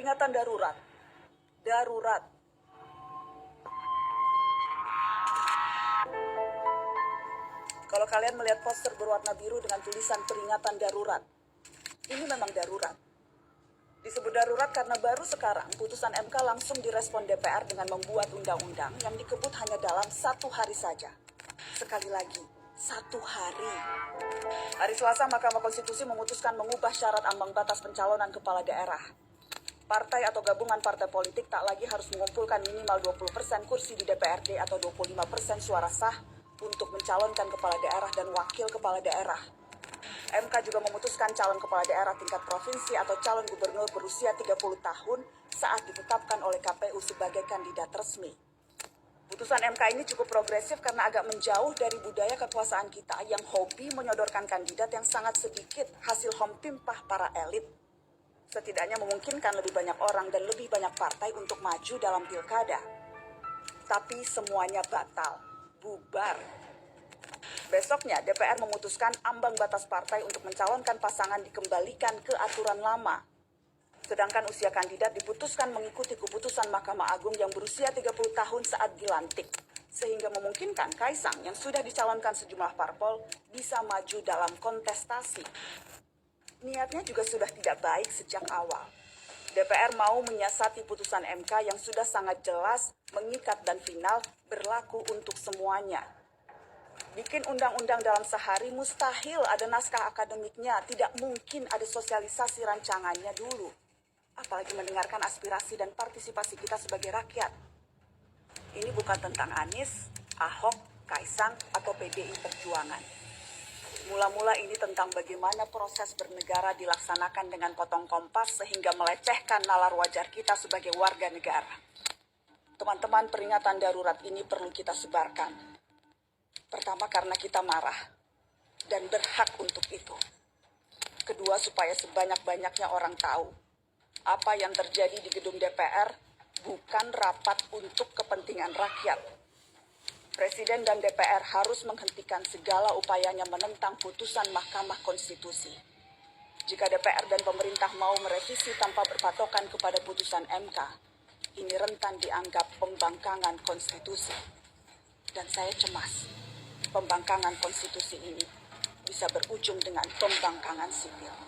Peringatan darurat. Darurat. Kalau kalian melihat poster berwarna biru dengan tulisan peringatan darurat, ini memang darurat. Disebut darurat karena baru sekarang putusan MK langsung direspon DPR dengan membuat undang-undang yang dikebut hanya dalam 1 hari saja. Sekali lagi, 1 hari. Hari Selasa, Mahkamah Konstitusi memutuskan mengubah syarat ambang batas pencalonan kepala daerah. Partai atau gabungan partai politik tak lagi harus mengumpulkan minimal 20% kursi di DPRD atau 25% suara sah untuk mencalonkan kepala daerah dan wakil kepala daerah. MK juga memutuskan calon kepala daerah tingkat provinsi atau calon gubernur berusia 30 tahun saat ditetapkan oleh KPU sebagai kandidat resmi. Putusan MK ini cukup progresif karena agak menjauh dari budaya kekuasaan kita yang hobi menyodorkan kandidat yang sangat sedikit hasil home pimpah para elit. Setidaknya memungkinkan lebih banyak orang dan lebih banyak partai untuk maju dalam pilkada. Tapi semuanya batal, bubar. Besoknya DPR memutuskan ambang batas partai untuk mencalonkan pasangan dikembalikan ke aturan lama. Sedangkan usia kandidat diputuskan mengikuti keputusan Mahkamah Agung yang berusia 30 tahun saat dilantik. Sehingga memungkinkan Kaisang yang sudah dicalonkan sejumlah parpol bisa maju dalam kontestasi. Niatnya juga sudah tidak baik sejak awal. DPR mau menyiasati putusan MK yang sudah sangat jelas, mengikat dan final berlaku untuk semuanya. Bikin undang-undang dalam sehari mustahil ada naskah akademiknya, tidak mungkin ada sosialisasi rancangannya dulu. Apalagi mendengarkan aspirasi dan partisipasi kita sebagai rakyat. Ini bukan tentang Anies, Ahok, Kaisang, atau PDI Perjuangan. Mula-mula ini tentang bagaimana proses bernegara dilaksanakan dengan potong kompas sehingga melecehkan nalar wajar kita sebagai warga negara. Teman-teman, peringatan darurat ini perlu kita sebarkan. Pertama, karena kita marah dan berhak untuk itu. Kedua, supaya sebanyak-banyaknya orang tahu apa yang terjadi di gedung DPR bukan rapat untuk kepentingan rakyat. Presiden dan DPR harus menghentikan segala upayanya menentang putusan Mahkamah Konstitusi. Jika DPR dan pemerintah mau merevisi tanpa berpatokan kepada putusan MK, ini rentan dianggap pembangkangan konstitusi. Dan saya cemas, pembangkangan konstitusi ini bisa berujung dengan pembangkangan sipil.